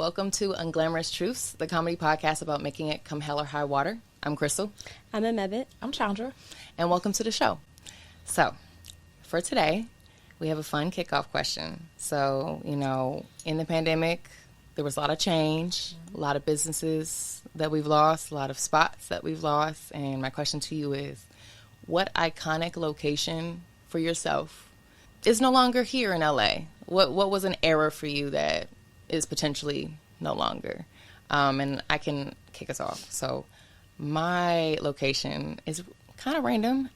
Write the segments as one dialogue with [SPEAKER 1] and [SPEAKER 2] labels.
[SPEAKER 1] welcome to Unglamorous Truths, the comedy podcast about making it come hell or high water. I'm Crystal.
[SPEAKER 2] I'm Mebit.
[SPEAKER 3] I'm Chandra.
[SPEAKER 1] And welcome to the show. So, for today, we have a fun kickoff question. So, in the pandemic, there was a lot of change, a lot of businesses that we've lost, a lot of spots that we've lost. And my question to you is, what iconic location for yourself is no longer here in LA? What was an era for you that is potentially no longer? And I can kick us off. So my location is kind of random.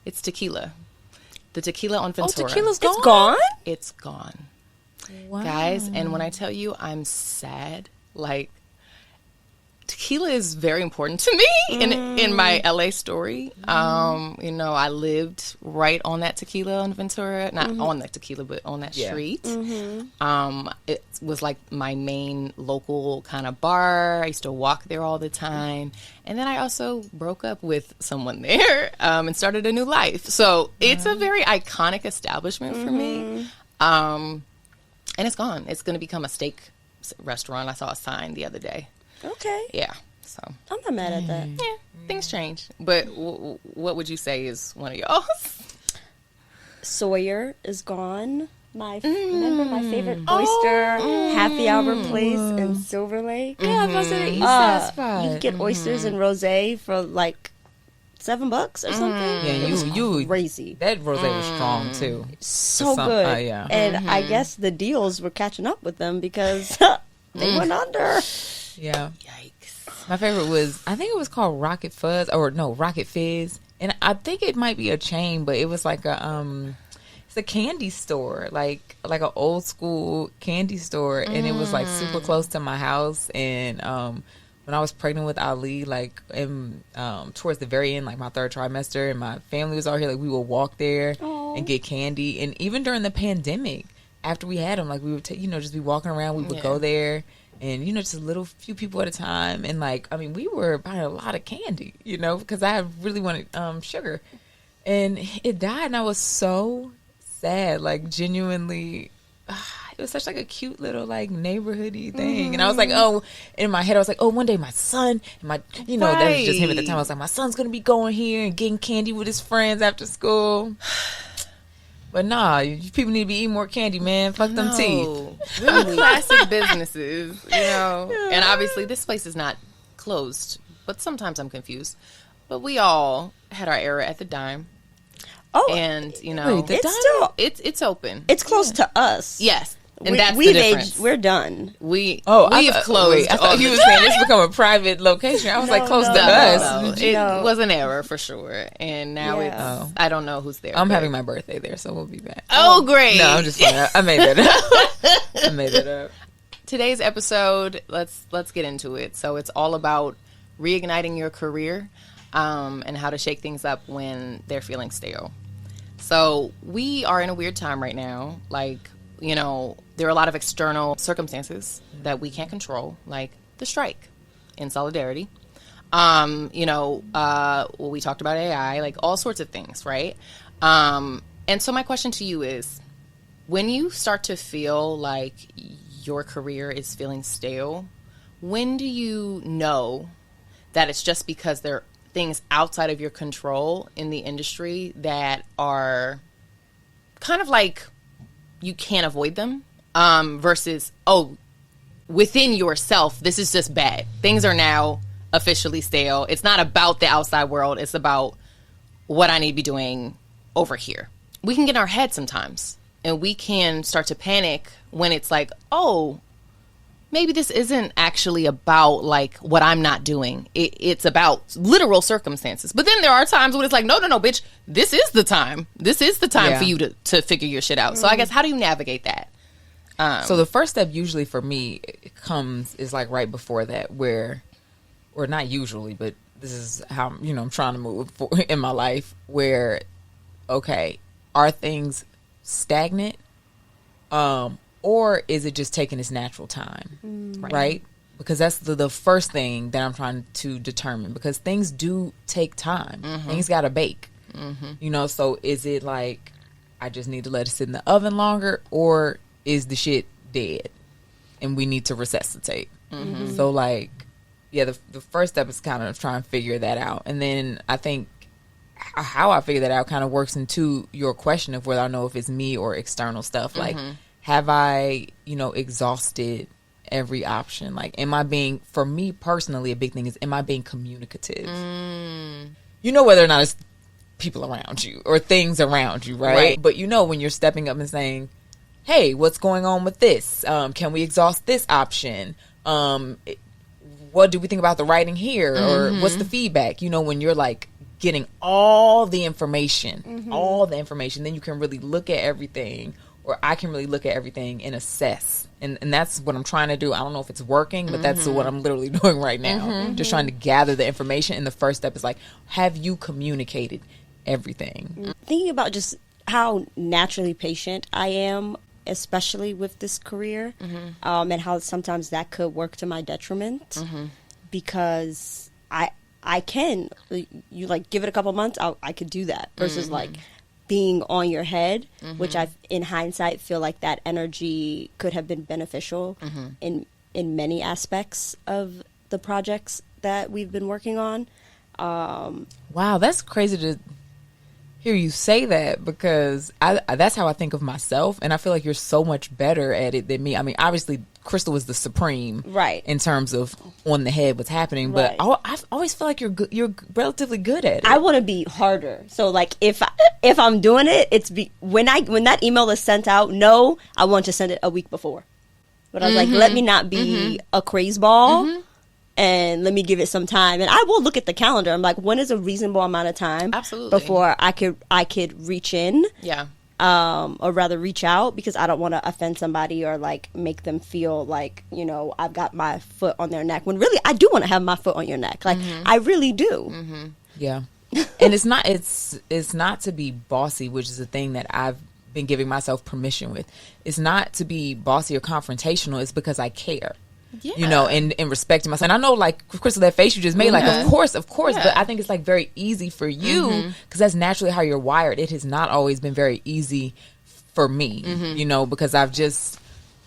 [SPEAKER 1] It's Tequila. The Tequila on Ventura.
[SPEAKER 3] Oh, Tequila's gone?
[SPEAKER 2] It's gone?
[SPEAKER 1] It's gone.
[SPEAKER 3] Wow.
[SPEAKER 1] Guys, and when I tell you I'm sad, like, Tequila is very important to me in my LA story. I lived right on that Tequila on Ventura. Not on that Tequila, but on that street. It was like my main local kind of bar. I used to walk there all the time. And then I also broke up with someone there and started a new life. So it's a very iconic establishment for me. And it's gone. It's going to become a steak restaurant. I saw a sign the other day.
[SPEAKER 2] Okay.
[SPEAKER 1] Yeah, so
[SPEAKER 2] I'm not mad at that.
[SPEAKER 1] yeah, things change. But what would you say is one of yours?
[SPEAKER 2] Sawyer is gone. Remember my favorite oyster happy hour place in Silver Lake?
[SPEAKER 3] Yeah, I was at the East Side spot.
[SPEAKER 2] You can get oysters and rosé for like $7 or something.
[SPEAKER 3] Yeah,
[SPEAKER 2] It was
[SPEAKER 3] you
[SPEAKER 2] crazy.
[SPEAKER 3] That rosé was strong too.
[SPEAKER 2] So
[SPEAKER 3] some-
[SPEAKER 2] good.
[SPEAKER 3] yeah.
[SPEAKER 2] And I guess the deals were catching up with them because they went under.
[SPEAKER 3] Yeah.
[SPEAKER 1] Yikes.
[SPEAKER 3] My favorite was, I think it was called Rocket Fizz. And I think it might be a chain, but it was like it's a candy store, like an old school candy store. And it was like super close to my house. And when I was pregnant with Ali, like towards the very end, like my third trimester, and my family was out here, like we would walk there and get candy. And even during the pandemic, after we had him, like we would just be walking around, we would go there. And, just a few people at a time. And, we were buying a lot of candy, because I really wanted sugar. And it died, and I was so sad, like, genuinely. It was such, like, a cute little, like, neighborhoody thing. And I was like, in my head, I was like, one day my son, and that was just him at the time. I was like, my son's going to be going here and getting candy with his friends after school. But nah, people need to be eating more candy, man. Fuck them teeth.
[SPEAKER 1] Really classic businesses, And obviously, this place is not closed, but sometimes I'm confused. But we all had our era at the Dime.
[SPEAKER 2] Oh,
[SPEAKER 1] and it's open.
[SPEAKER 2] It's close to us.
[SPEAKER 1] Yes, and
[SPEAKER 2] We've
[SPEAKER 1] that's the difference.
[SPEAKER 2] aged. We're done.
[SPEAKER 1] We've
[SPEAKER 3] I
[SPEAKER 1] closed.
[SPEAKER 3] thought you was saying it's become a private location. I was like, close to us.
[SPEAKER 1] It was an error for sure, and now it's. I don't know who's there.
[SPEAKER 3] I'm having my birthday there, so we'll be back.
[SPEAKER 1] Oh, great!
[SPEAKER 3] No, I'm just playing. I made that up.
[SPEAKER 1] Today's episode, let's get into it. So it's all about reigniting your career, and how to shake things up when they're feeling stale. So we are in a weird time right now. There are a lot of external circumstances that we can't control, like the strike in solidarity. We talked about AI, like all sorts of things, right? And so my question to you is, when you start to feel like your career is feeling stale, when do you know that it's just because there are things outside of your control in the industry that are kind of like you can't avoid them, versus, within yourself, this is just bad. Things are now officially stale. It's not about the outside world. It's about what I need to be doing over here. We can get in our head sometimes, and we can start to panic when it's like, maybe this isn't actually about like what I'm not doing. It's about literal circumstances. But then there are times when it's like, no, bitch, this is the time. This is the time for you to figure your shit out. So I guess, how do you navigate that?
[SPEAKER 3] So the first step usually for me is like right before that, or not usually, but this is how, I'm trying to move in my life, where, okay, are things stagnant? Or is it just taking its natural time, right? Because that's the first thing that I'm trying to determine, because things do take time. Things got to bake, so is it like I just need to let it sit in the oven longer, or is the shit dead? and we need to resuscitate. So like, yeah, the first step is kind of trying to figure that out. And then I think how I figure that out kind of works into your question of whether I know if it's me or external stuff. Like, have I, exhausted every option? Like, am I being, for me personally, a big thing is, am I being communicative? Whether or not it's people around you or things around you, right? But when you're stepping up and saying, hey, what's going on with this? Can we exhaust this option? What do we think about the writing here? Or what's the feedback? When you're like getting all the information, then you can really look at everything, or I can really look at everything and assess. And that's what I'm trying to do. I don't know if it's working, but that's what I'm literally doing right now. Just trying to gather the information. And the first step is like, have you communicated everything?
[SPEAKER 2] Thinking about just how naturally patient I am, especially with this career, and how sometimes that could work to my detriment, because I can, you like give it a couple months, I could do that, versus like being on your head, which I, in hindsight, feel like that energy could have been beneficial in many aspects of the projects that we've been working on.
[SPEAKER 3] Wow, that's crazy to hear you say that, because that's how I think of myself, and I feel like you're so much better at it than me. I mean, obviously, Crystal is the supreme, right, in terms of on the head what's happening, but I always feel like you're relatively good at it.
[SPEAKER 2] I want to be harder. So like if I'm doing it, it's when that email is sent out, I want to send it a week before. But I was like, let me not be a craze ball. And let me give it some time. And I will look at the calendar. I'm like, when is a reasonable amount of time before I could reach in? Yeah. Or rather reach out, because I don't want to offend somebody or like make them feel like, I've got my foot on their neck, when really I do want to have my foot on your neck. Like I really do.
[SPEAKER 3] Yeah. And it's not to be bossy, which is a thing that I've been giving myself permission with. It's not to be bossy or confrontational. It's because I care. Yeah. And respecting myself. And I know, like, Crystal, that face you just made, like, of course, but I think it's, like, very easy for you, because that's naturally how you're wired. It has not always been very easy for me, because I've just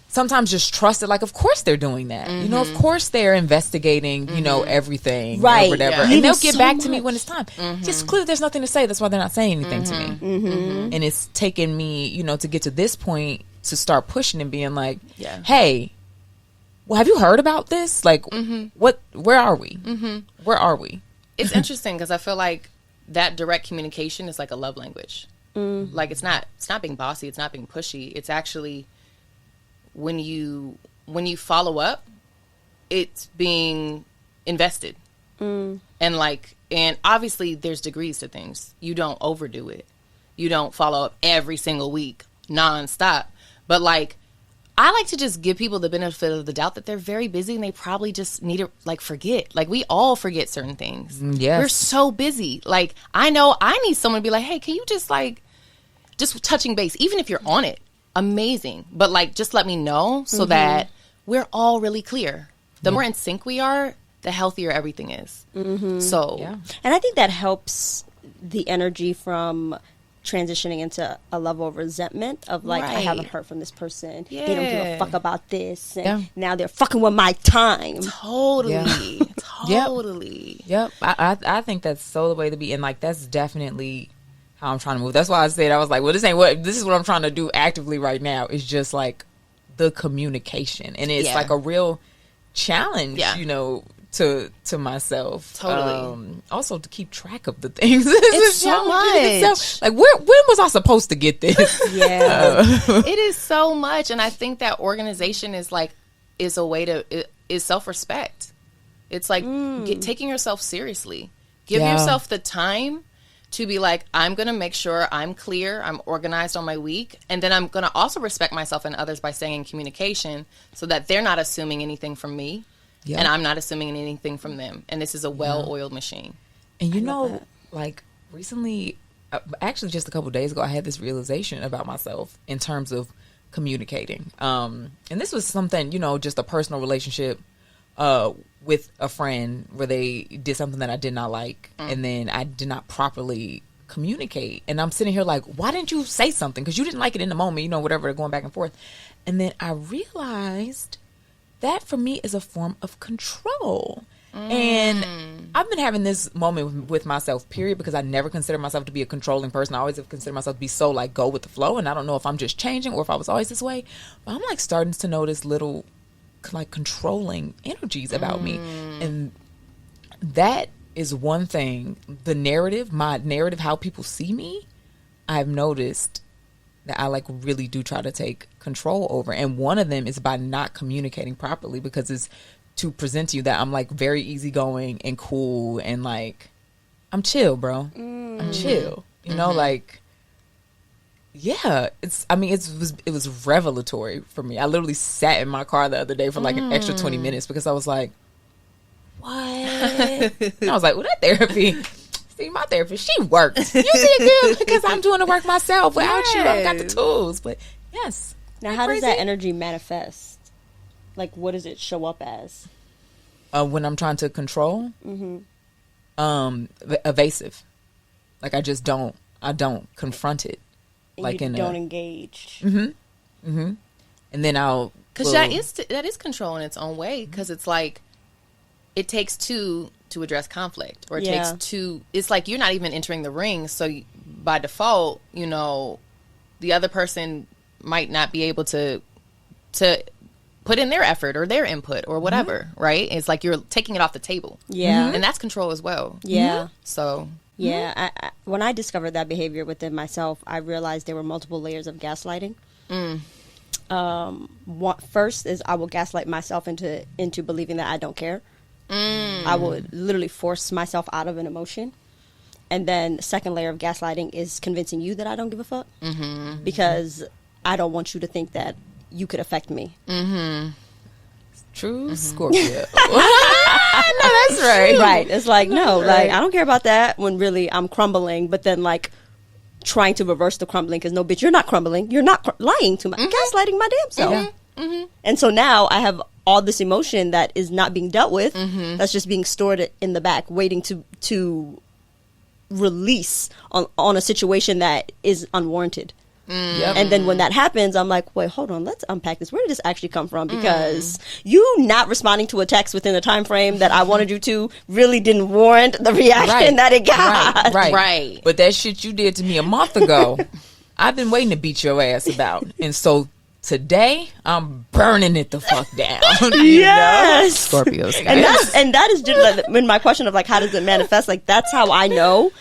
[SPEAKER 3] sometimes just trusted, like, of course they're doing that. Of course they're investigating, everything, right, or whatever. Yeah. And they'll get back to me when it's time. Just clearly there's nothing to say. That's why they're not saying anything to me. And it's taken me, to get to this point to start pushing and being like, hey, well, have you heard about this? Like, where are we? Where are we?
[SPEAKER 1] It's interesting, because I feel like that direct communication is like a love language. Like, it's not being bossy. It's not being pushy. It's actually when you follow up, it's being invested. And obviously there's degrees to things. You don't overdo it. You don't follow up every single week nonstop. But like, I like to just give people the benefit of the doubt that they're very busy and they probably just need to forget. Like, we all forget certain things. Yes. We're so busy. Like, I know I need someone to be like, hey, can you just touching base, even if you're on it, amazing. But just let me know so that we're all really clear. The more in sync we are, the healthier everything is. So,
[SPEAKER 2] and I think that helps the energy from transitioning into a level of resentment of I haven't heard from this person. They don't give a fuck about this, and now they're fucking with my time.
[SPEAKER 1] Totally.
[SPEAKER 3] Yep. I think that's so the way to be, and that's definitely how I'm trying to move. That's why I said, I was like, well, this is what I'm trying to do actively right now, is just the communication, and it's a real challenge, to myself.
[SPEAKER 1] Totally.
[SPEAKER 3] Also to keep track of the things.
[SPEAKER 1] It's so much.
[SPEAKER 3] When was I supposed to get this?
[SPEAKER 1] It is so much. And I think that organization is a way to, is self-respect. It's taking yourself seriously. Give yourself the time to be like, I'm going to make sure I'm clear, I'm organized on my week, and then I'm going to also respect myself and others by staying in communication so that they're not assuming anything from me. Yep. And I'm not assuming anything from them. And this is a well-oiled machine.
[SPEAKER 3] And recently, actually just a couple of days ago, I had this realization about myself in terms of communicating. And this was something, just a personal relationship with a friend where they did something that I did not like. And then I did not properly communicate. And I'm sitting here like, why didn't you say something? Because you didn't like it in the moment, whatever, going back and forth. And then I realized that for me is a form of control. And I've been having this moment with myself, period, because I never consider myself to be a controlling person. I always have considered myself to be so like go with the flow. And I don't know if I'm just changing or if I was always this way. But I'm like starting to notice little like controlling energies about me. And that is one thing. The narrative, my narrative, how people see me, I've noticed that I like really do try to take control over. And one of them is by not communicating properly, because it's to present to you that I'm like very easygoing and cool and like I'm chill, bro. I'm chill. You know, like yeah, it was revelatory for me. I literally sat in my car the other day for like an extra 20 minutes because I was like, what? And I was like, well, that therapy. See, my therapist, she works. You see it good because I'm doing the work myself. Without you, I've got the tools. But yes.
[SPEAKER 2] Now, how does that energy manifest? Like, what does it show up as?
[SPEAKER 3] When I'm trying to control, evasive. Like I don't confront it.
[SPEAKER 2] And
[SPEAKER 3] like
[SPEAKER 2] you don't engage.
[SPEAKER 3] And then
[SPEAKER 1] because that is control in its own way. Because it's like it takes two to address conflict, or it takes two. It's like you're not even entering the ring, so by default, you know, the other person might not be able to put in their effort or their input or whatever, right? It's like you're taking it off the table.
[SPEAKER 2] Yeah.
[SPEAKER 1] And that's control as well.
[SPEAKER 2] Yeah.
[SPEAKER 1] So.
[SPEAKER 2] Yeah. When I discovered that behavior within myself, I realized there were multiple layers of gaslighting. First is I will gaslight myself into believing that I don't care. I would literally force myself out of an emotion. And then second layer of gaslighting is convincing you that I don't give a fuck. Because I don't want you to think that you could affect me.
[SPEAKER 3] True Scorpio. No, that's right.
[SPEAKER 2] Right. It's like, no, like, I don't care about that when really I'm crumbling, but then like trying to reverse the crumbling because no, bitch, you're not crumbling. You're not lying to my, gaslighting my damn self. And so now I have all this emotion that is not being dealt with. That's just being stored in the back, waiting to release on a situation that is unwarranted. And then when that happens, I'm like, wait, hold on, let's unpack this. Where did this actually come from? Because you not responding to a text within the time frame that I wanted you to really didn't warrant the reaction that it got.
[SPEAKER 3] Right. But that shit you did to me a month ago, I've been waiting to beat your ass about. And so today, I'm burning it the fuck down.
[SPEAKER 2] Yes.
[SPEAKER 3] Scorpios.
[SPEAKER 2] And that is just like, when my question of like, how does it manifest? Like, that's how I know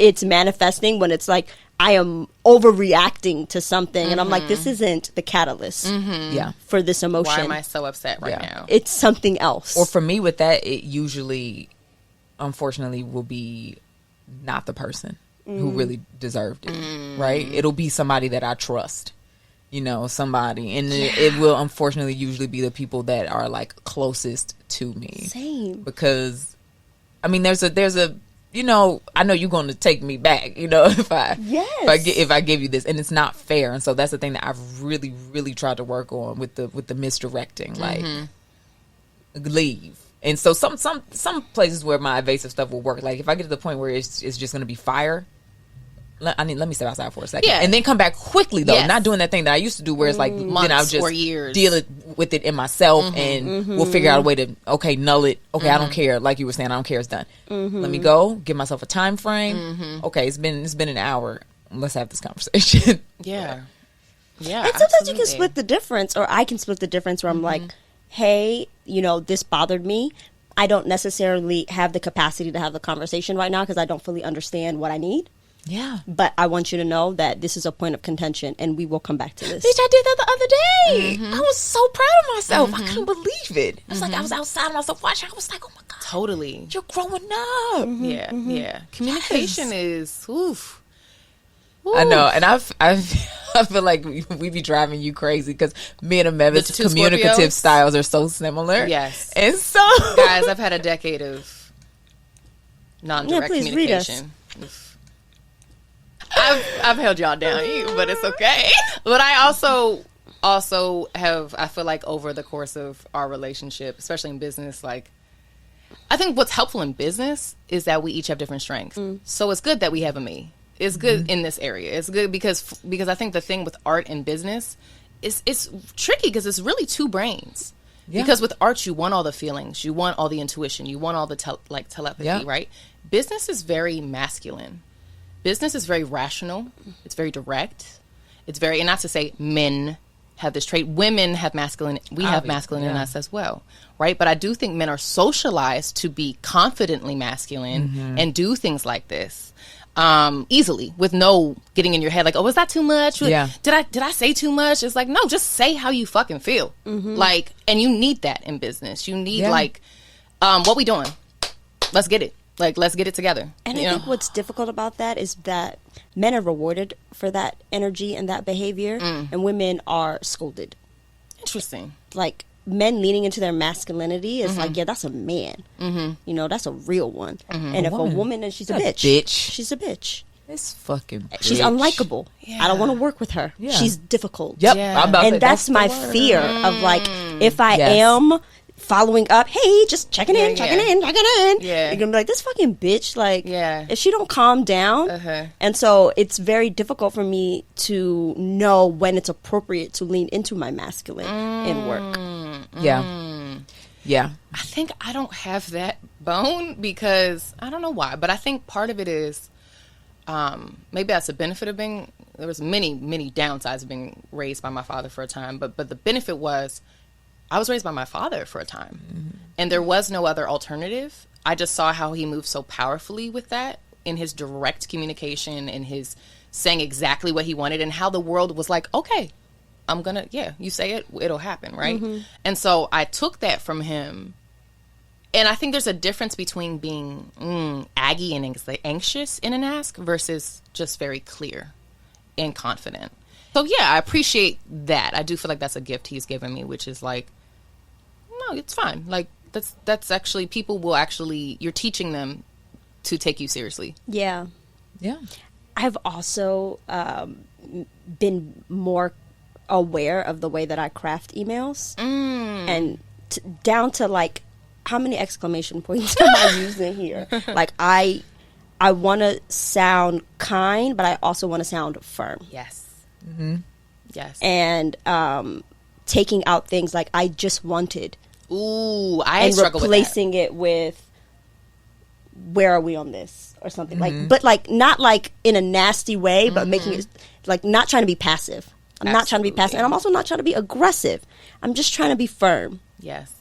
[SPEAKER 2] it's manifesting, when it's like, I am overreacting to something, and I'm like, this isn't the catalyst for this emotion.
[SPEAKER 1] Why am I so upset right now?
[SPEAKER 2] It's something else.
[SPEAKER 3] Or for me with that, it usually, unfortunately, will be not the person who really deserved it, right? It'll be somebody that I trust, you know, somebody. And it will, unfortunately, usually be the people that are, like, closest to me.
[SPEAKER 2] Same.
[SPEAKER 3] Because, I mean, there's a you know, I know you're going to take me back, you know, if I give you this, and it's not fair. And so that's the thing that I've really, really tried to work on with the misdirecting, like leave. And so some places where my evasive stuff will work, like if I get to the point where it's just going to be fire, let me step outside for a second, and then come back quickly though, not doing that thing that I used to do where it's like
[SPEAKER 1] months
[SPEAKER 3] then I'll just
[SPEAKER 1] or years
[SPEAKER 3] deal with it in myself, and we'll figure out a way to null it. Okay, I don't care. Like you were saying, I don't care. It's done. Let me go. Give myself a time frame. Okay, it's been an hour. Let's have this conversation.
[SPEAKER 1] Yeah.
[SPEAKER 2] And sometimes you can split the difference, or I can split the difference where I'm like, hey, you know, this bothered me. I don't necessarily have the capacity to have the conversation right now because I don't fully understand what I need.
[SPEAKER 3] Yeah.
[SPEAKER 2] But I want you to know that this is a point of contention, and we will come back to this.
[SPEAKER 3] Bitch, I did that the other day. I was so proud of myself. I couldn't believe it. It's like I was outside myself watching. I was like, oh my God.
[SPEAKER 1] Totally.
[SPEAKER 3] You're growing up.
[SPEAKER 1] Yeah. Communication is, oof.
[SPEAKER 3] I know. And I feel like we be driving you crazy because me and Ameva's communicative styles are so similar.
[SPEAKER 1] Yes.
[SPEAKER 3] And so.
[SPEAKER 1] Guys, I've had a decade of non-direct communication. I've held y'all down, but it's okay. But I also have, I feel like over the course of our relationship, especially in business, like I think what's helpful in business is that we each have different strengths. So it's good that we have a me. It's good in this area. It's good because I think the thing with art and business is it's tricky because it's really two brains.
[SPEAKER 3] Yeah.
[SPEAKER 1] Because with art, you want all the feelings, you want all the intuition, you want all the telepathy,
[SPEAKER 3] Yeah.
[SPEAKER 1] right? Business is very masculine. Business is very rational. It's very direct. It's very, and not to say men have this trait. Women have masculine. We have masculine in us as well, right? But I do think men are socialized to be confidently masculine and do things like this easily, with no getting in your head like, oh, was that too much?
[SPEAKER 3] Yeah.
[SPEAKER 1] Did I say too much? It's like, no, just say how you fucking feel. Like, and you need that in business. You need like, what we doing? Let's get it. Like, let's get it together.
[SPEAKER 2] And I think what's difficult about that is that men are rewarded for that energy and that behavior, and women are scolded.
[SPEAKER 1] Interesting.
[SPEAKER 2] Like, men leaning into their masculinity is like, yeah, that's a man. You know, that's a real one. And if a woman, and she's a bitch. She's a bitch.
[SPEAKER 3] This fucking bitch.
[SPEAKER 2] She's unlikable.
[SPEAKER 1] Yeah.
[SPEAKER 2] I don't want to work with her.
[SPEAKER 3] Yeah.
[SPEAKER 2] She's difficult.
[SPEAKER 3] Yep.
[SPEAKER 1] Yeah.
[SPEAKER 3] I'm about to say,
[SPEAKER 2] And that's
[SPEAKER 3] the
[SPEAKER 2] my
[SPEAKER 3] word.
[SPEAKER 2] fear of like, if I
[SPEAKER 3] Yes.
[SPEAKER 2] am following up, hey, just checking in.
[SPEAKER 1] Yeah.
[SPEAKER 2] You're gonna be like, this fucking bitch, like, if she don't calm down. And so it's very difficult for me to know when it's appropriate to lean into my masculine in work.
[SPEAKER 3] Yeah.
[SPEAKER 1] I think I don't have that bone because I don't know why, but I think part of it is maybe that's a benefit of being, there was many downsides of being raised by my father for a time, but the benefit was I was raised by my father for a time and there was no other alternative. I just saw how he moved so powerfully with that in his direct communication and his saying exactly what he wanted, and how the world was like, okay, I'm gonna, you say it, it'll happen, right? And so I took that from him. And I think there's a difference between being aggy and anxious in an ask versus just very clear and confident. So yeah, I appreciate that. I do feel like that's a gift he's given me, which is like, no, it's fine. Like that's actually, people will actually, you're teaching them to take you seriously.
[SPEAKER 2] Yeah.
[SPEAKER 3] Yeah.
[SPEAKER 2] I've also been more aware of the way that I craft emails, and down to like, how many exclamation points am I using here? Like, I want to sound kind, but I also want to sound firm.
[SPEAKER 1] Yes. Yes.
[SPEAKER 2] And taking out things like I just wanted.
[SPEAKER 1] Ooh, I
[SPEAKER 2] and
[SPEAKER 1] struggle with that.
[SPEAKER 2] replacing it with, where are we on this? Or something like, but like, not like in a nasty way, but making it like, not trying to be passive. I'm not trying to be passive, and I'm also not trying to be aggressive. I'm just trying to be firm.
[SPEAKER 1] Yes.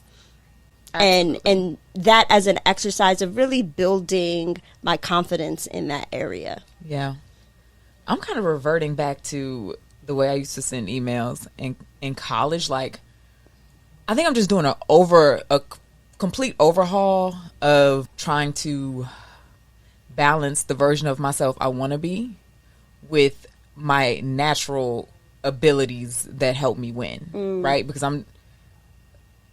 [SPEAKER 2] And that as an exercise of really building my confidence in that area.
[SPEAKER 3] Yeah. I'm kind of reverting back to the way I used to send emails in college. Like, I think I'm just doing a complete overhaul of trying to balance the version of myself I want to be with my natural abilities that help me win, right? Because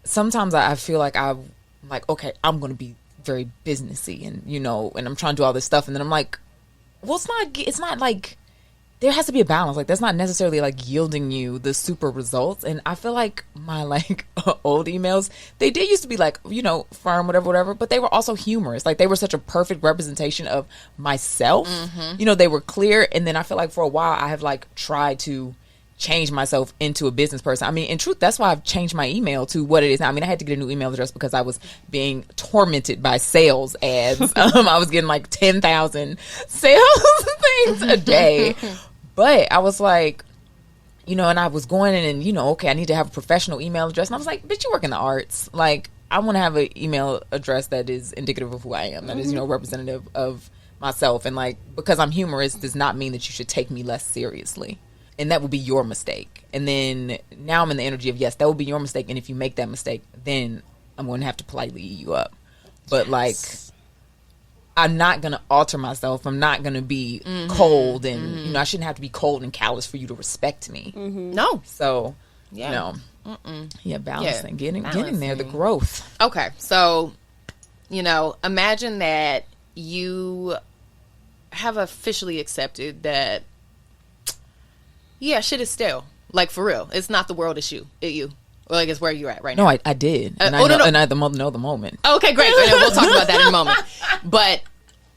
[SPEAKER 3] sometimes I feel like I'm like, okay, I'm going to be very businessy and, and I'm trying to do all this stuff. And then I'm like, well, it's not like, there has to be a balance. Like, that's not necessarily like yielding you the super results. And I feel like my like old emails, they did used to be like, firm, whatever, but they were also humorous. Like, they were such a perfect representation of myself. They were clear. And then I feel like for a while I have like tried to change myself into a business person. I mean, in truth, that's why I've changed my email to what it is now. I mean, I had to get a new email address because I was being tormented by sales ads. I was getting like 10,000 sales things a day. But I was like, and I was going in and, okay, I need to have a professional email address. And I was like, bitch, you work in the arts. Like, I want to have an email address that is indicative of who I am, that is, representative of myself. And like, because I'm humorous does not mean that you should take me less seriously. And that would be your mistake. And then now I'm in the energy of, yes, that would be your mistake. And if you make that mistake, then I'm going to have to politely eat you up. But like, I'm not going to alter myself. I'm not going to be cold. And, I shouldn't have to be cold and callous for you to respect me.
[SPEAKER 1] No.
[SPEAKER 3] So,
[SPEAKER 1] Yeah.
[SPEAKER 3] balancing, getting there, the growth.
[SPEAKER 1] Okay. So, imagine that you have officially accepted that, shit is stale. Like, for real. It's not the world, it's you. You. Or like, it's where you're at right now.
[SPEAKER 3] No, I did. And
[SPEAKER 1] no.
[SPEAKER 3] And I know the moment.
[SPEAKER 1] Okay, great. We'll talk about that in a moment. But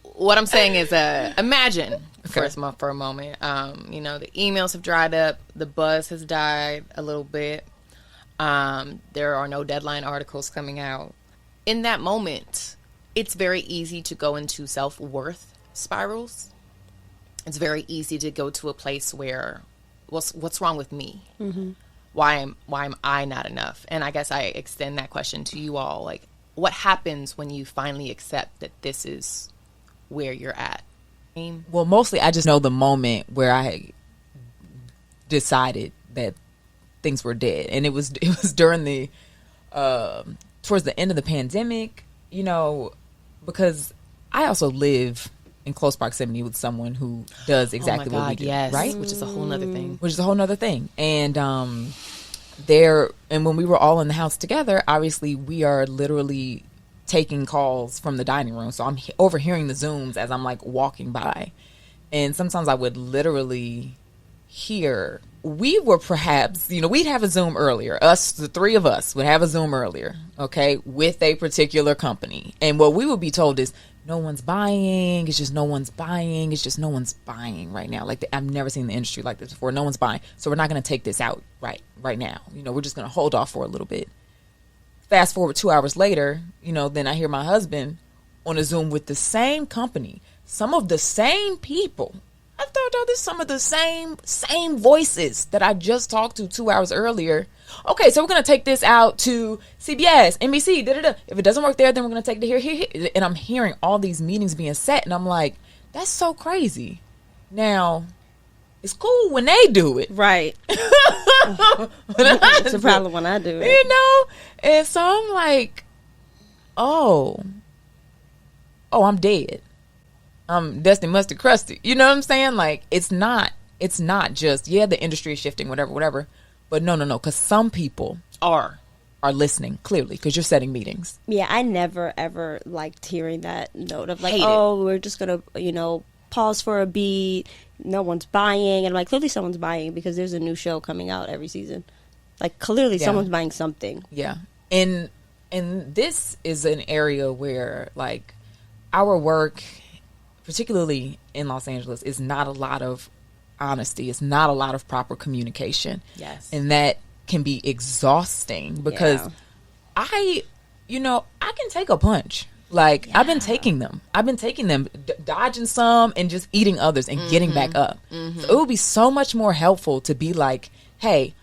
[SPEAKER 1] what I'm saying is, imagine for a moment, the emails have dried up, the buzz has died a little bit. There are no deadline articles coming out. In that moment, it's very easy to go into self-worth spirals. It's very easy to go to a place where, what's wrong with me? Mm-hmm. Why am I not enough? And I guess I extend that question to you all. Like, what happens when you finally accept that this is where you're at?
[SPEAKER 3] Well, mostly I just know the moment where I decided that things were dead, and it was during the towards the end of the pandemic, you know, because I also live in close proximity with someone who does exactly what we do,
[SPEAKER 1] yes.
[SPEAKER 3] right?
[SPEAKER 1] Which is a whole nother thing.
[SPEAKER 3] And and when we were all in the house together, obviously we are literally taking calls from the dining room. So I'm overhearing the Zooms as I'm like walking by. And sometimes I would literally hear, we were perhaps, you know, we'd have a Zoom earlier. Us, the three of us would have a Zoom earlier, okay, with a particular company. And what we would be told is, no one's buying. It's just no one's buying. It's just no one's buying right now. Like, I've never seen the industry like this before. No one's buying. So we're not going to take this out right now. You know, we're just going to hold off for a little bit. Fast forward 2 hours later, you know, then I hear my husband on a Zoom with the same company, some of the same people. I thought, oh, this is some of the same voices that I just talked to 2 hours earlier. Okay, so we're going to take this out to CBS, NBC, da-da-da. If it doesn't work there, then we're going to take it here. And I'm hearing all these meetings being set, and I'm like, that's so crazy. Now, it's cool when they do it.
[SPEAKER 2] Right. It's a problem when I do it.
[SPEAKER 3] You know? And so I'm like, oh, I'm dead. I'm Dusty Mustard Crusty. You know what I'm saying? Like, it's not just, yeah, the industry is shifting, whatever. But no, because some people are listening, clearly, because you're setting meetings.
[SPEAKER 2] Yeah, I never, ever liked hearing that note of like,
[SPEAKER 1] Hate it.
[SPEAKER 2] We're just going to, you know, pause for a beat. No one's buying. And like, clearly someone's buying because there's a new show coming out every season. Like, clearly someone's buying something.
[SPEAKER 3] Yeah. And this is an area where, like, our work, particularly in Los Angeles, is not a lot of honesty. It's not a lot of proper communication.
[SPEAKER 1] Yes.
[SPEAKER 3] And that can be exhausting because I can take a punch. Like, I've been taking them, dodging some and just eating others and getting back up. Mm-hmm. So it would be so much more helpful to be like, hey,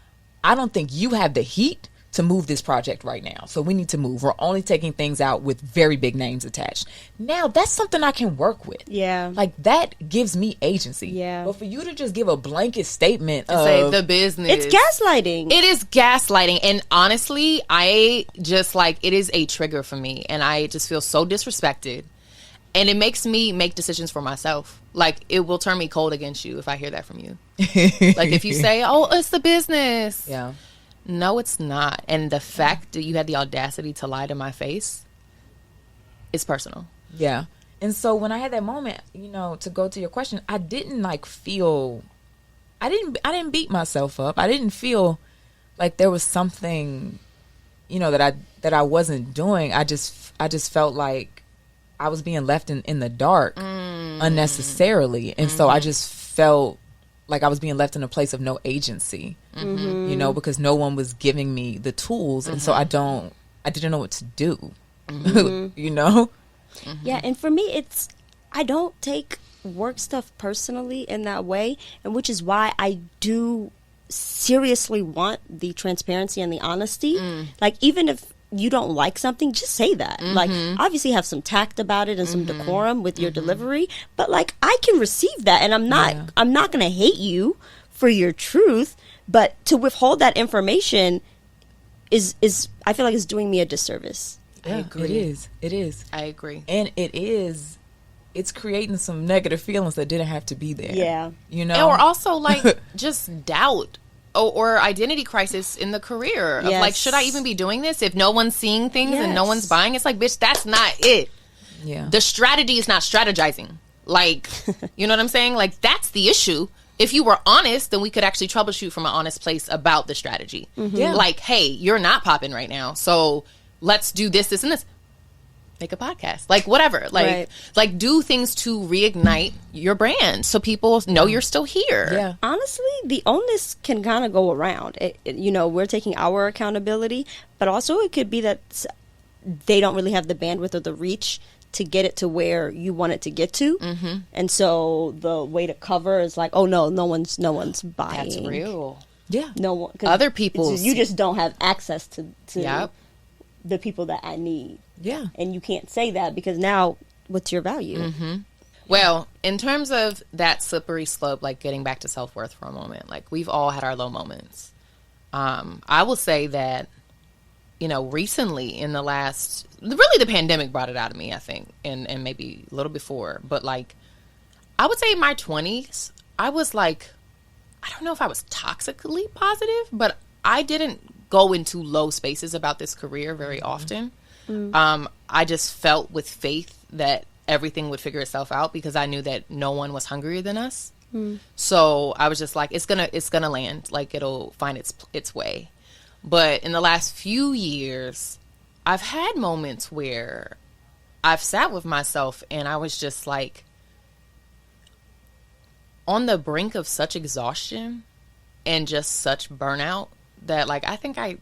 [SPEAKER 3] I don't think you have the heat to move this project right now. So we need to move. We're only taking things out with very big names attached. Now, that's something I can work with.
[SPEAKER 2] Yeah.
[SPEAKER 3] Like, that gives me agency.
[SPEAKER 2] Yeah.
[SPEAKER 3] But for you to just give a blanket statement
[SPEAKER 1] to say the business.
[SPEAKER 2] It's gaslighting.
[SPEAKER 1] It is gaslighting. And honestly, I just like, it is a trigger for me. And I just feel so disrespected. And it makes me make decisions for myself. Like, it will turn me cold against you if I hear that from you. Like, if you say, oh, it's the business.
[SPEAKER 3] Yeah.
[SPEAKER 1] No, it's not. And the fact that you had the audacity to lie to my face is personal.
[SPEAKER 3] Yeah. And so when I had that moment, you know, to go to your question, I didn't like feel, I didn't beat myself up. I didn't feel like there was something, you know, that I wasn't doing. I just felt like I was being left in the dark unnecessarily. And so I just felt like I was being left in a place of no agency, you know, because no one was giving me the tools. And so I didn't know what to do, you know?
[SPEAKER 2] Yeah. And for me, I don't take work stuff personally in that way. And which is why I do seriously want the transparency and the honesty. Like, even if you don't like something, just say that. Like, obviously have some tact about it and some decorum with your delivery, but like, I can receive that, and I'm not going to hate you for your truth, but to withhold that information is I feel like it's doing me a disservice.
[SPEAKER 3] Yeah, I agree. It is.
[SPEAKER 1] I agree.
[SPEAKER 3] And it's creating some negative feelings that didn't have to be there.
[SPEAKER 2] Yeah.
[SPEAKER 3] You know?
[SPEAKER 1] Or also, like, just doubt. Or identity crisis in the career of like, should I even be doing this if no one's seeing things and no one's buying? It's like, bitch, that's not it.
[SPEAKER 3] Yeah.
[SPEAKER 1] The strategy is not strategizing. Like, you know what I'm saying? Like, that's the issue. If you were honest, then we could actually troubleshoot from an honest place about the strategy. Yeah. Like, hey, you're not popping right now, so let's do this, this, and this. make a podcast, like whatever, like do things to reignite your brand so people know you're still here.
[SPEAKER 3] Yeah.
[SPEAKER 2] Honestly, the onus can kind of go around. We're taking our accountability, but also it could be that they don't really have the bandwidth or the reach to get it to where you want it to get to. Mm-hmm. And so the way to cover is like, oh no one's buying.
[SPEAKER 1] That's real.
[SPEAKER 3] Yeah.
[SPEAKER 2] No one.
[SPEAKER 1] Other people.
[SPEAKER 2] You just don't have access to
[SPEAKER 1] Yep.
[SPEAKER 2] the people that I need.
[SPEAKER 3] Yeah.
[SPEAKER 2] And you can't say that because now what's your value?
[SPEAKER 1] Mm-hmm. Well, in terms of that slippery slope, like getting back to self-worth for a moment, like we've all had our low moments. I will say that, recently in the pandemic brought it out of me, I think, and maybe a little before, but like, I would say in my 20s, I was like, I don't know if I was toxically positive, but I didn't go into low spaces about this career very often. Mm-hmm. I just felt with faith that everything would figure itself out because I knew that no one was hungrier than us. Mm. So I was just like, it's gonna land, like it'll find its way. But in the last few years, I've had moments where I've sat with myself and I was just like on the brink of such exhaustion and just such burnout that like I think I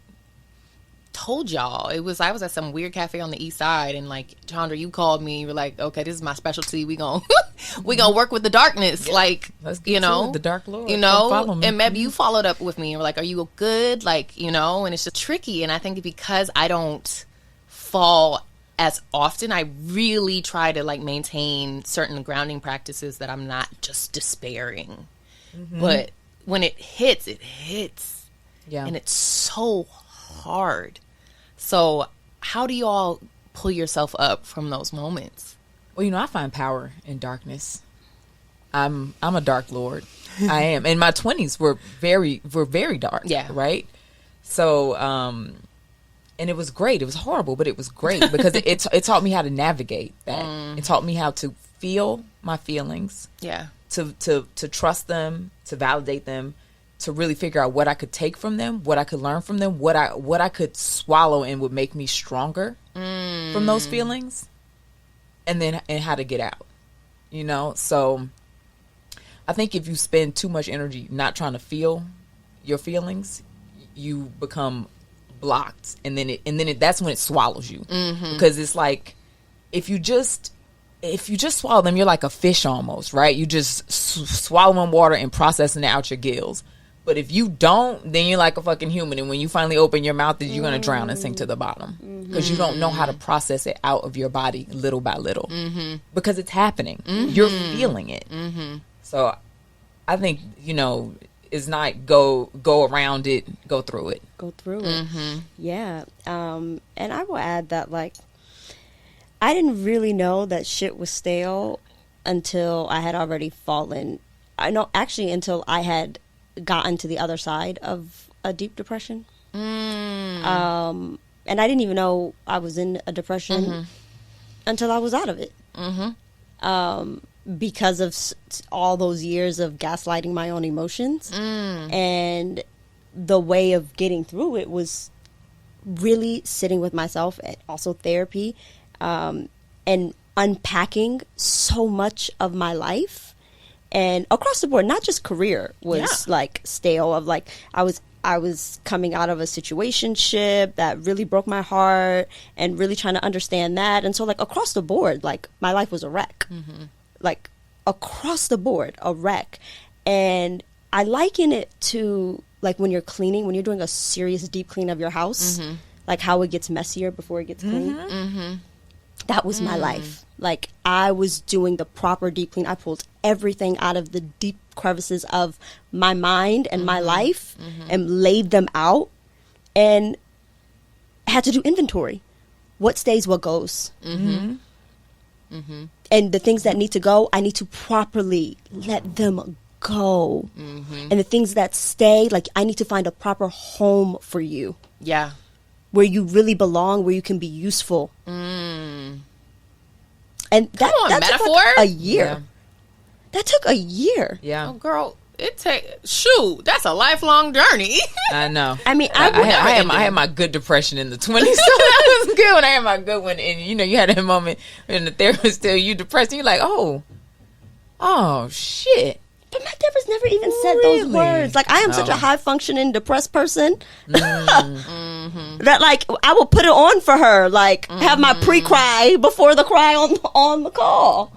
[SPEAKER 1] told y'all I was at some weird cafe on the east side and like Chandra, you called me, you were like, okay, this is my specialty, we gonna work with the darkness. Yeah. Like,
[SPEAKER 3] let's get to the dark lord,
[SPEAKER 1] follow me. And maybe you followed up with me and were like, are you good, like, and it's just tricky. And I think because I don't fall as often, I really try to like maintain certain grounding practices that I'm not just despairing. Mm-hmm. But when it hits, yeah, and it's so hard. So how do you all pull yourself up from those moments?
[SPEAKER 3] Well, I find power in darkness. I'm a dark lord. I am. And my 20s were very dark.
[SPEAKER 1] Yeah.
[SPEAKER 3] Right. So, and it was great. It was horrible, but it was great because it taught me how to navigate that. It taught me how to feel my feelings.
[SPEAKER 1] Yeah.
[SPEAKER 3] To trust them, to validate them, to really figure out what I could take from them, what I could learn from them, what I could swallow and would make me stronger from those feelings, and how to get out. So I think if you spend too much energy not trying to feel your feelings, you become blocked, and then that's when it swallows you. Mm-hmm. Because it's like if you just swallow them, you're like a fish almost, right? You just swallowing water and processing it out your gills. But if you don't, then you're like a fucking human. And when you finally open your mouth, you're going to drown and sink to the bottom. Because you don't know how to process it out of your body little by little. Mm-hmm. Because it's happening. Mm-hmm. You're feeling it. Mm-hmm. So I think, it's not go around it, go through it.
[SPEAKER 2] Go through it. Mm-hmm. Yeah. And I will add that, like, I didn't really know that shit was stale until I had already fallen. Until I had gotten to the other side of a deep depression. And I didn't even know I was in a depression until I was out of it. Because of all those years of gaslighting my own emotions. And the way of getting through it was really sitting with myself, and also therapy, and unpacking so much of my life. And across the board, not just career was like stale. Of like I was coming out of a situationship that really broke my heart, and really trying to understand that. And so like across the board, like my life was a wreck. Mm-hmm. Like across the board, a wreck. And I liken it to like when you're cleaning, when you're doing a serious deep clean of your house, like how it gets messier before it gets clean. Mm-hmm. That was my life. Like I was doing the proper deep clean. I pulled everything out of the deep crevices of my mind and my life and laid them out, and had to do inventory. What stays, what goes. And the things that need to go, I need to properly let them go. And the things that stay, like I need to find a proper home for you.
[SPEAKER 1] Yeah.
[SPEAKER 2] Where you really belong, where you can be useful. And that took like a year.
[SPEAKER 1] Yeah.
[SPEAKER 2] That took a year.
[SPEAKER 3] Yeah.
[SPEAKER 1] Oh, girl, that's a lifelong journey.
[SPEAKER 3] I know.
[SPEAKER 2] I mean,
[SPEAKER 3] I had my good depression in the 20s, so that was good when I had my good one. And you had that moment when the therapist tell you depressed, and you're like, oh shit.
[SPEAKER 2] But my therapist never even said those words. Like, I am such a high functioning depressed person that, like, I will put it on for her. Like, have my pre-cry before the cry on the call.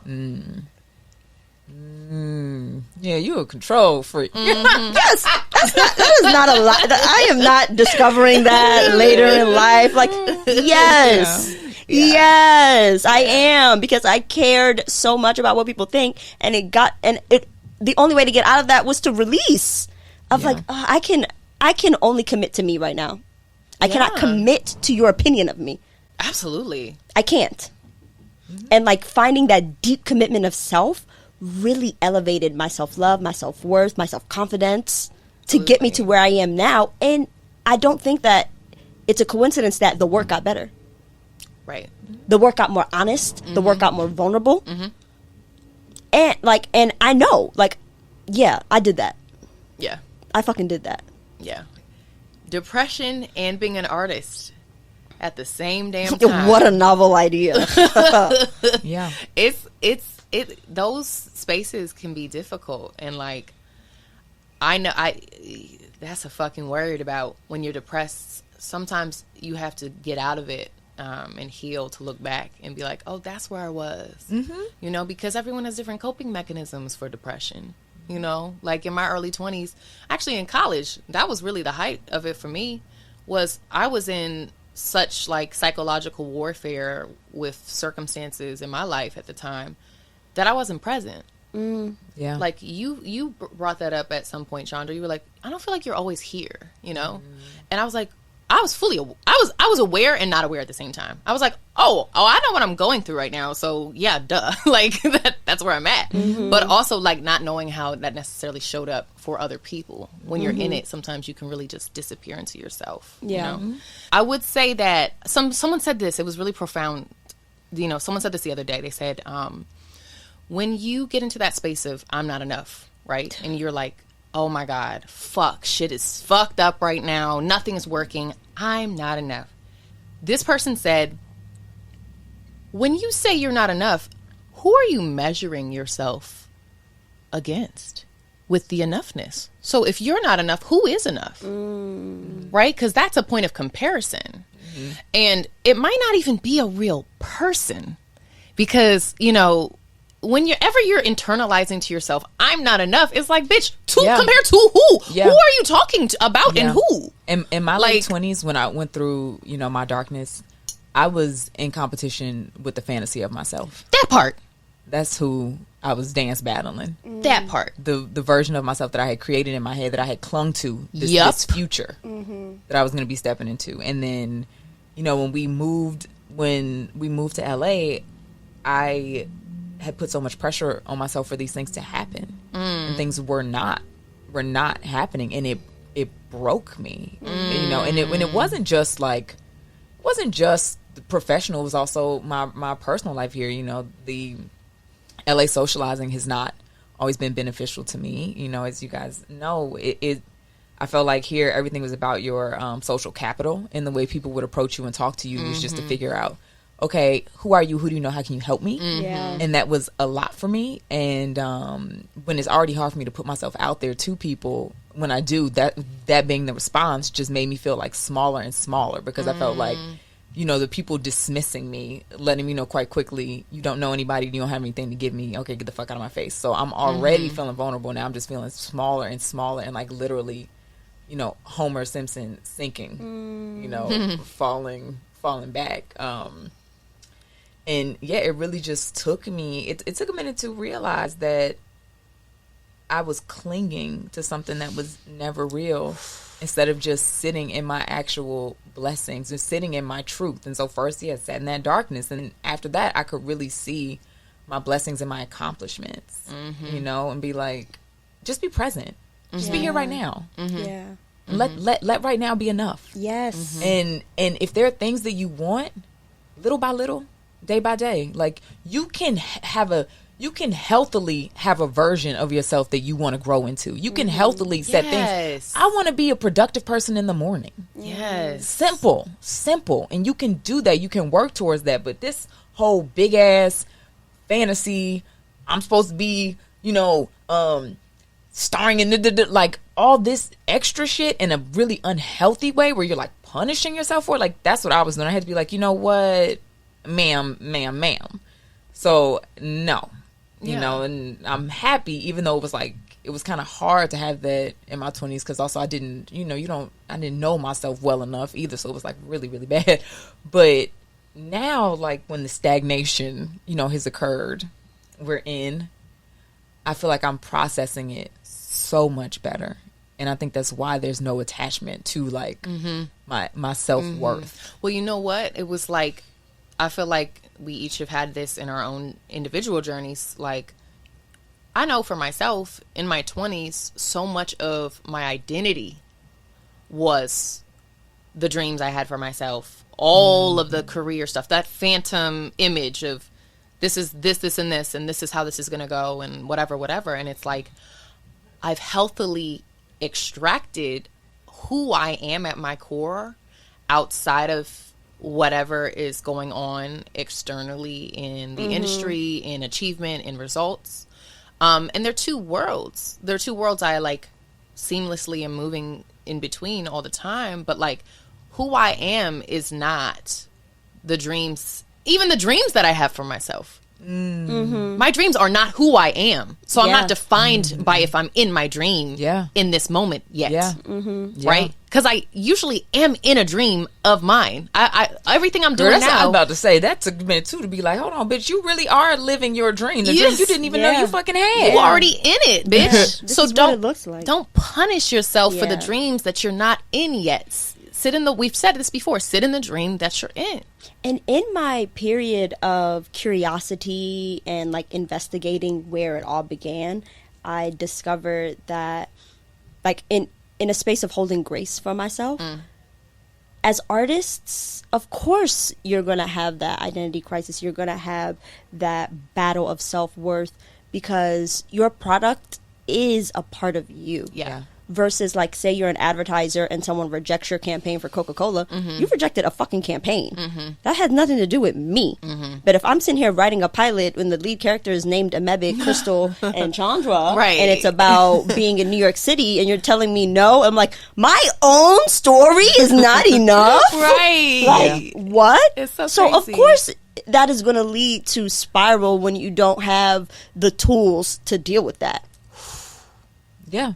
[SPEAKER 3] Yeah, you a control freak.
[SPEAKER 2] Yes, that is not a lie. I am not discovering that later in life. Like, yes. Yeah. Yes, I am, because I cared so much about what people think, and the only way to get out of that was to release like, I can only commit to me right now. I cannot commit to your opinion of me.
[SPEAKER 1] Absolutely.
[SPEAKER 2] I can't. And like finding that deep commitment of self really elevated my self-love, my self-worth, my self-confidence to get me to where I am now. And I don't think that it's a coincidence that the work got better.
[SPEAKER 1] Right.
[SPEAKER 2] The work got more honest. The work got more vulnerable. And I know, like, yeah, I did that.
[SPEAKER 1] Yeah.
[SPEAKER 2] I fucking did that.
[SPEAKER 1] Yeah. Depression and being an artist at the same damn time.
[SPEAKER 2] What a novel idea.
[SPEAKER 3] Yeah.
[SPEAKER 1] Those spaces can be difficult, and like, that's a fucking word about when you're depressed. Sometimes you have to get out of it and heal to look back and be like, oh, that's where I was. Because everyone has different coping mechanisms for depression. Like in my early 20s, actually in college, that was really the height of it for me. Was I was in such like psychological warfare with circumstances in my life at the time that I wasn't present.
[SPEAKER 3] Yeah.
[SPEAKER 1] Like you brought that up at some point, Chandra. You were like, I don't feel like you're always here, And I was like, I was aware and not aware at the same time. I was like, oh, I know what I'm going through right now. So yeah, duh. Like that's where I'm at. But also like not knowing how that necessarily showed up for other people. When you're in it, sometimes you can really just disappear into yourself.
[SPEAKER 2] Yeah.
[SPEAKER 1] I would say that someone said this, it was really profound. Someone said this the other day. They said, when you get into that space of I'm not enough, right? And you're like, oh my God, fuck, shit is fucked up right now. Nothing is working. I'm not enough. This person said, when you say you're not enough, who are you measuring yourself against with the enoughness? So if you're not enough, who is enough? Right? Because that's a point of comparison. And it might not even be a real person because, whenever you're internalizing to yourself, I'm not enough, it's like, bitch, compared to who?
[SPEAKER 3] Yeah.
[SPEAKER 1] Who are you talking about and who?
[SPEAKER 3] In my late 20s, when I went through, my darkness, I was in competition with the fantasy of myself.
[SPEAKER 1] That part.
[SPEAKER 3] That's who I was dance battling.
[SPEAKER 1] That part.
[SPEAKER 3] The version of myself that I had created in my head, that I had clung to, this future that I was going to be stepping into. And then, when we moved to LA, I had put so much pressure on myself for these things to happen, and things were not happening, and it broke me. And it wasn't just the professional, it was also my personal life here. The LA socializing has not always been beneficial to me. As you guys know, I felt like here everything was about your social capital, and the way people would approach you and talk to you was just to figure out, okay, who are you? Who do you know? How can you help me?
[SPEAKER 2] Yeah.
[SPEAKER 3] And that was a lot for me. And when it's already hard for me to put myself out there to people, when I do, that being the response just made me feel like smaller and smaller, because I felt like, the people dismissing me, letting me know quite quickly, you don't know anybody, you don't have anything to give me, okay, get the fuck out of my face. So I'm already feeling vulnerable. Now I'm just feeling smaller and smaller, and like literally, Homer Simpson sinking, falling back. And yeah, it really just took me, it took a minute to realize that I was clinging to something that was never real, instead of just sitting in my actual blessings and sitting in my truth. And so first, I sat in that darkness. And after that, I could really see my blessings and my accomplishments, and be like, just be present. Just be here right now.
[SPEAKER 2] Yeah.
[SPEAKER 3] Let right now be enough.
[SPEAKER 2] Yes.
[SPEAKER 3] And if there are things that you want, little by little, day by day, like you can you can healthily have a version of yourself that you want to grow into. You can healthily set things. I want to be a productive person in the morning.
[SPEAKER 1] Yes.
[SPEAKER 3] Simple. And you can do that. You can work towards that. But this whole big ass fantasy, I'm supposed to be, starring in like all this extra shit in a really unhealthy way where you're like punishing yourself for it. Like, that's what I was doing. I had to be like, you know what, ma'am. So no, and I'm happy, even though it was kind of hard to have that in my 20s, because also I didn't, I didn't know myself well enough either. So it was like really, really bad. But now, like, when the stagnation, has occurred, I feel like I'm processing it so much better. And I think that's why there's no attachment to like my self-worth.
[SPEAKER 1] Well, you know what? It was like, I feel like we each have had this in our own individual journeys. Like, I know for myself in my 20s, so much of my identity was the dreams I had for myself, all of the career stuff, that phantom image of this is this, and this is how this is going to go, and whatever. And it's like, I've healthily extracted who I am at my core outside of whatever is going on externally in the industry, in achievement, in results. And they're two worlds. They're two worlds I like seamlessly am moving in between all the time. But like, who I am is not the dreams, even the dreams that I have for myself. My dreams are not who I am. So I'm not defined by if I'm in my dream in this moment yet. Right? Because I usually am in a dream of mine. I everything I'm doing
[SPEAKER 3] that's
[SPEAKER 1] now.
[SPEAKER 3] What I was about to say. That took a minute too to be like, hold on, bitch, you really are living your dream. The dream you didn't even know you fucking had.
[SPEAKER 1] You're already in it, bitch.
[SPEAKER 2] So don't, what it looks like.
[SPEAKER 1] Don't punish yourself for the dreams that you're not in yet. We've said this before, sit in the dream that you're in.
[SPEAKER 2] And in my period of curiosity and like investigating where it all began, I discovered that like in a space of holding grace for myself, as artists, of course you're going to have that identity crisis. You're going to have that battle of self-worth because your product is a part of you.
[SPEAKER 1] Yeah.
[SPEAKER 2] Versus, like, say you're an advertiser and someone rejects your campaign for Coca-Cola, you rejected a fucking campaign. That has nothing to do with me. But if I'm sitting here writing a pilot when the lead character is named Amebe, Crystal, and Chandra, and it's about being in New York City, and you're telling me no, I'm like, my own story is not enough? What?
[SPEAKER 1] It's so
[SPEAKER 2] So, of
[SPEAKER 1] crazy.
[SPEAKER 2] course, that is going to lead to spiral when you don't have the tools to deal with that.
[SPEAKER 3] Yeah.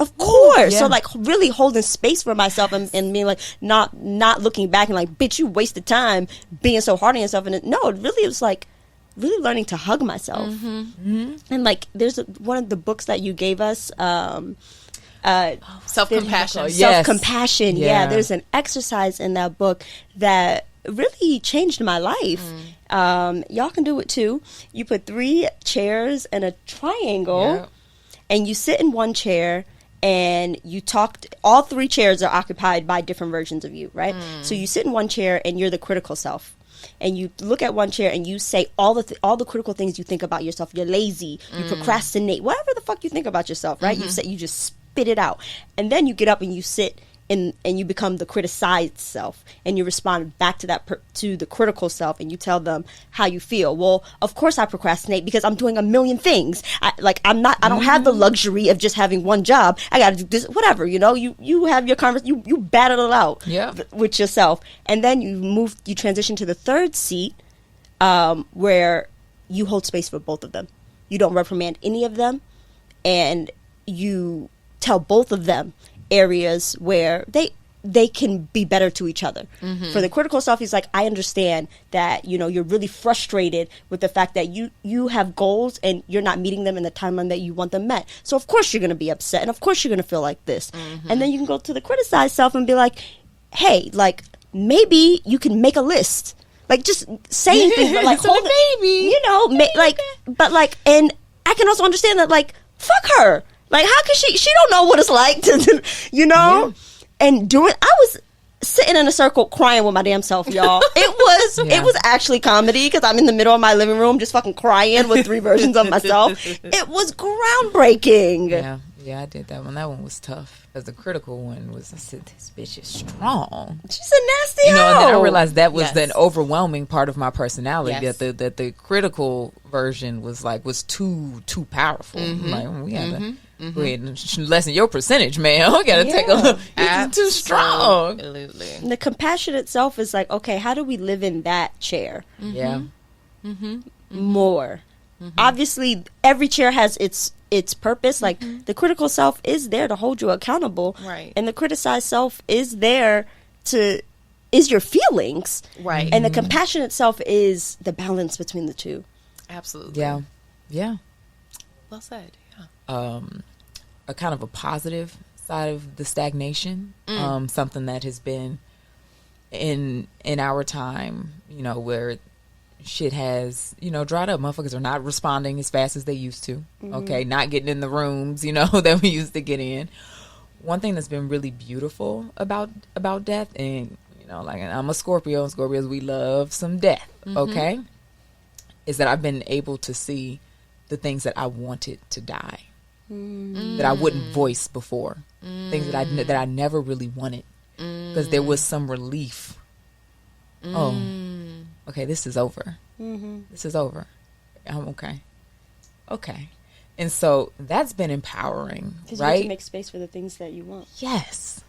[SPEAKER 2] Of course.
[SPEAKER 3] Yeah.
[SPEAKER 2] So like really holding space for myself and being like not looking back and like, bitch, you wasted time being so hard on yourself. And it was like really learning to hug myself. And like there's one of the books that you gave us,
[SPEAKER 1] Self-compassion.
[SPEAKER 2] Self-compassion.
[SPEAKER 3] Yeah.
[SPEAKER 2] There's an exercise in that book that really changed my life. Y'all can do it too. You put 3 chairs and a triangle and you sit in one chair and you talk. All 3 chairs are occupied by different versions of you, right? So you sit in one chair and you're the critical self. And you look at one chair and you say all the critical things you think about yourself. You're lazy, you procrastinate, whatever the fuck you think about yourself, right? You just spit it out. And then you get up and you sit and you become the criticized self, and you respond back to that to the critical self, and you tell them how you feel. Well, of course I procrastinate because I'm doing a million things. I don't have the luxury of just having one job. I got to do this, whatever. You have your conversation. You battle it out with yourself, and then you transition to the third seat, where you hold space for both of them. You don't reprimand any of them, and you tell both of them areas where they can be better to each other. For the critical self, he's like, I understand that you're really frustrated with the fact that you have goals and you're not meeting them in the timeline that you want them met. So of course you're going to be upset, and of course you're going to feel like this. And then you can go to the criticized self and be like, hey, like maybe you can make a list, like just saying things, but like hold but and I can also understand that, like, fuck her. Like, how can she don't know what it's like to, and doing, sitting in a circle crying with my damn self, y'all. It was actually comedy because I'm in the middle of my living room just fucking crying with 3 versions of myself. It was groundbreaking.
[SPEAKER 3] Yeah, I did that one. That one was tough. Because the critical one was, I said, this bitch is strong.
[SPEAKER 2] She's a nasty hoe.
[SPEAKER 3] And then I realized that was an
[SPEAKER 1] Yes.
[SPEAKER 3] overwhelming part of my personality.
[SPEAKER 1] Yes.
[SPEAKER 3] That the critical version was too powerful. Like, we gotta go ahead and lessen your percentage, man. We gotta take a look. It's too strong.
[SPEAKER 1] Absolutely.
[SPEAKER 2] And the compassion itself is like, okay, how do we live in that chair
[SPEAKER 3] Yeah.
[SPEAKER 2] more? Obviously, every chair has its purpose. Like the critical self is there to hold you accountable,
[SPEAKER 1] Right.
[SPEAKER 2] and the criticized self is there is your feelings,
[SPEAKER 1] Right.
[SPEAKER 2] and the compassionate self is the balance between the two.
[SPEAKER 1] Absolutely.
[SPEAKER 3] Yeah. Yeah.
[SPEAKER 1] Well said. Yeah.
[SPEAKER 3] A kind of a positive side of the stagnation. Something that has been in our time, where shit has, dried up. Motherfuckers are not responding as fast as they used to. Okay, not getting in the rooms, that we used to get in. One thing that's been really beautiful about death, and I'm a Scorpio, and Scorpios, we love some death. Okay, is that I've been able to see the things that I wanted to die, that I wouldn't voice before, things that I never really wanted, because there was some relief. Oh, okay, this is over. This is over. I'm okay. Okay. And so that's been empowering,
[SPEAKER 2] Because
[SPEAKER 3] right?
[SPEAKER 2] you can make space for the things that you want.
[SPEAKER 3] Yes.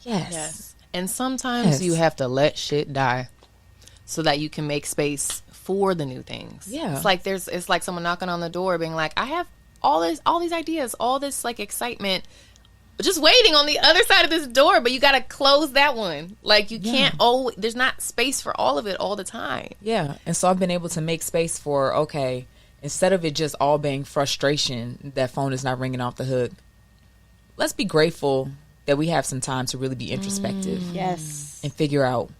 [SPEAKER 1] Yes. And sometimes you have to let shit die so that you can make space for the new things.
[SPEAKER 3] Yeah.
[SPEAKER 1] It's like someone knocking on the door being like, I have all these ideas, all this like excitement just waiting on the other side of this door, but you got to close that one. Like you can't there's not space for all of it all the time.
[SPEAKER 3] Yeah. And so I've been able to make space for, okay, instead of it just all being frustration, that phone is not ringing off the hook. Let's be grateful that we have some time to really be introspective.
[SPEAKER 2] Yes.
[SPEAKER 3] And figure out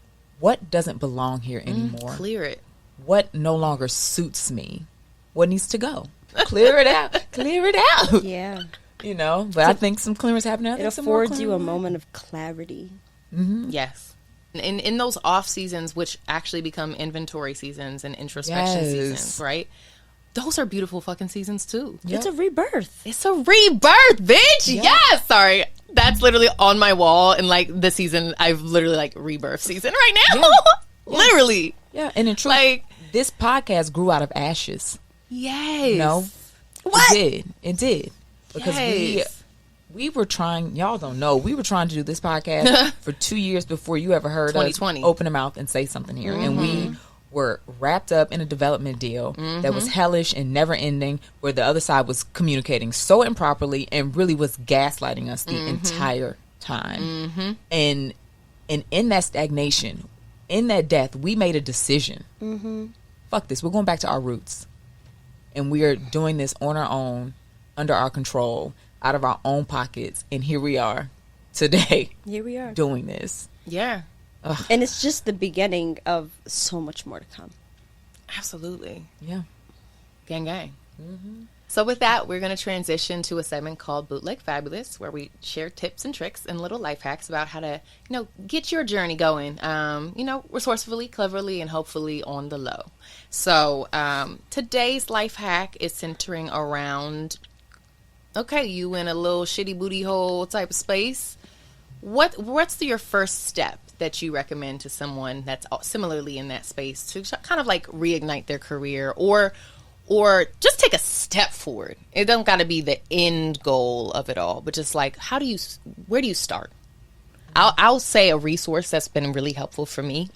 [SPEAKER 3] what doesn't belong here anymore.
[SPEAKER 1] Clear it.
[SPEAKER 3] What no longer suits me. What needs to go. Clear it out. Clear it out.
[SPEAKER 2] Yeah.
[SPEAKER 3] But I think some clearance happening.
[SPEAKER 2] It affords you a moment of clarity.
[SPEAKER 1] Yes. In those off seasons, which actually become inventory seasons and introspection seasons, right? Those are beautiful fucking seasons too.
[SPEAKER 3] Yep.
[SPEAKER 2] It's a rebirth.
[SPEAKER 1] It's a rebirth, bitch. Yes. Sorry. That's literally on my wall. And like the season, I've literally like rebirth season right now.
[SPEAKER 3] Yeah.
[SPEAKER 1] Literally.
[SPEAKER 3] Yeah. And in truth,
[SPEAKER 1] Like,
[SPEAKER 3] this podcast grew out of ashes.
[SPEAKER 1] yes.
[SPEAKER 2] What?
[SPEAKER 3] It did. Because
[SPEAKER 1] Yes.
[SPEAKER 3] we were trying, y'all don't know, we were trying to do this podcast for 2 years before you ever heard us
[SPEAKER 1] 2020.
[SPEAKER 3] open a mouth and say something here. And we were wrapped up in a development deal that was hellish and never ending, where the other side was communicating so improperly and really was gaslighting us the entire time. And in that stagnation, in that death, we made a decision. Fuck this, we're going back to our roots. And we are doing this on our own, under our control, out of our own pockets. And here we are today.
[SPEAKER 2] Here we are.
[SPEAKER 3] Doing this.
[SPEAKER 1] Yeah.
[SPEAKER 2] And it's just the beginning of so much more to come.
[SPEAKER 1] Absolutely.
[SPEAKER 3] Yeah.
[SPEAKER 1] Gang, gang. So with that, we're going to transition to a segment called Bootleg Fabulous, where we share tips and tricks and little life hacks about how to, get your journey going, resourcefully, cleverly, and hopefully on the low. So today's life hack is centering around, okay, you in a little shitty booty hole type of space. What's your first step that you recommend to someone that's similarly in that space to kind of like reignite their career or just take a step forward? It don't got to be the end goal of it all, but just like, where do you start? I'll say a resource that's been really helpful for me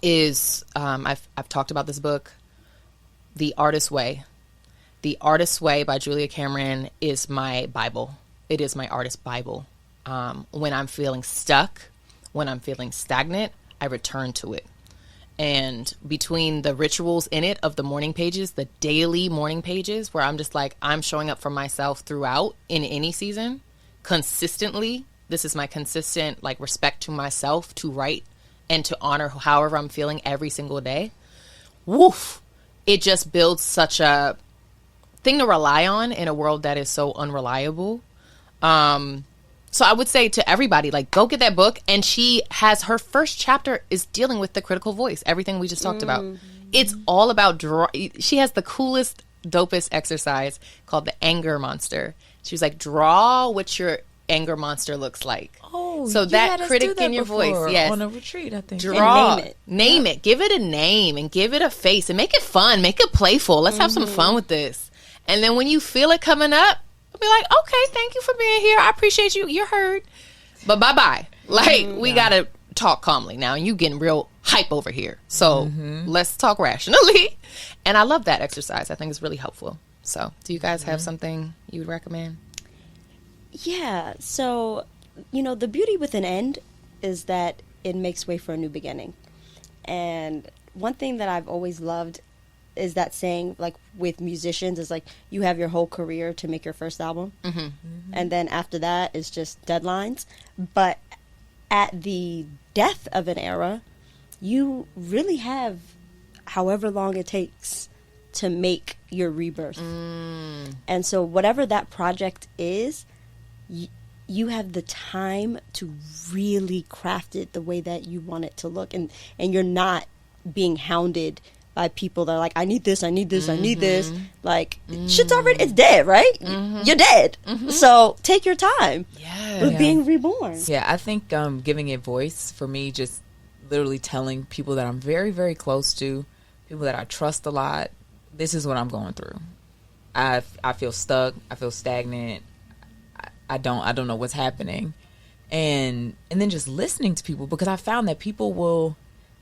[SPEAKER 1] is I've talked about this book, The Artist's Way. The Artist's Way by Julia Cameron is my Bible. It is my artist Bible. When I'm feeling stuck, when I'm feeling stagnant, I return to it. And between the rituals in it of the morning pages, the daily morning pages, where I'm just like, I'm showing up for myself throughout in any season, consistently. This is my consistent like respect to myself to write and to honor however I'm feeling every single day. Woof. It just builds such a thing to rely on in a world that is so unreliable. So I would say to everybody, like, go get that book. And she has her first chapter is dealing with the critical voice, everything we just talked about. It's all about she has the coolest, dopest exercise called the anger monster. She was like, draw what your anger monster looks like.
[SPEAKER 3] Oh,
[SPEAKER 1] so that critic in your voice, yes,
[SPEAKER 3] on a retreat, I think.
[SPEAKER 1] Draw,
[SPEAKER 2] and
[SPEAKER 1] name it, give it a name, and give it a face, and make it fun, make it playful. Let's have some fun with this. And then when you feel it coming up, be like, okay, thank you for being here. I appreciate you. You're heard. But bye-bye. Like, we got to talk calmly now. And you getting real hype over here. So let's talk rationally. And I love that exercise. I think it's really helpful. So do you guys have something you would recommend?
[SPEAKER 2] Yeah. So, the beauty with an end is that it makes way for a new beginning. And one thing that I've always loved is that saying, like, with musicians, is like, you have your whole career to make your first album. And then after that is just deadlines. But at the death of an era, you really have however long it takes to make your rebirth. And so whatever that project is, you have the time to really craft it the way that you want it to look. And you're not being hounded by people that are like, I need this, I need this, I need this. Like, shit's already, it's dead, right? You're dead. So take your time with being reborn.
[SPEAKER 3] Yeah, I think giving it voice, for me, just literally telling people that I'm very, very close to, people that I trust a lot, this is what I'm going through. I feel stuck. I feel stagnant. I don't know what's happening. And then just listening to people, because I found that people will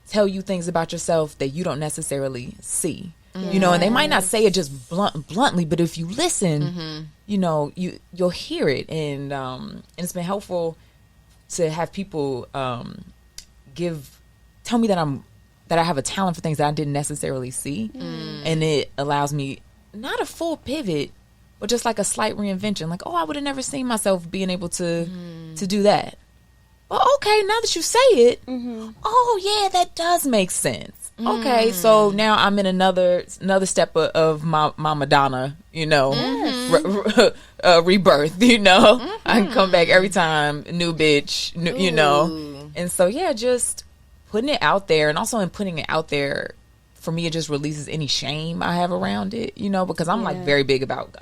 [SPEAKER 3] tell you things about yourself that you don't necessarily see. And they might not say it just bluntly, but if you listen, you'll hear it. And it's been helpful to have people tell me that I have a talent for things that I didn't necessarily see. And it allows me not a full pivot, but just like a slight reinvention. Like, oh, I would have never seen myself being able to do that. Well, okay, now that you say it, oh yeah, that does make sense. Okay, so now I'm in another step of my Madonna, rebirth. I can come back every time, new bitch, and so yeah, just putting it out there, and also in putting it out there, for me, it just releases any shame I have around it, because I'm like very big about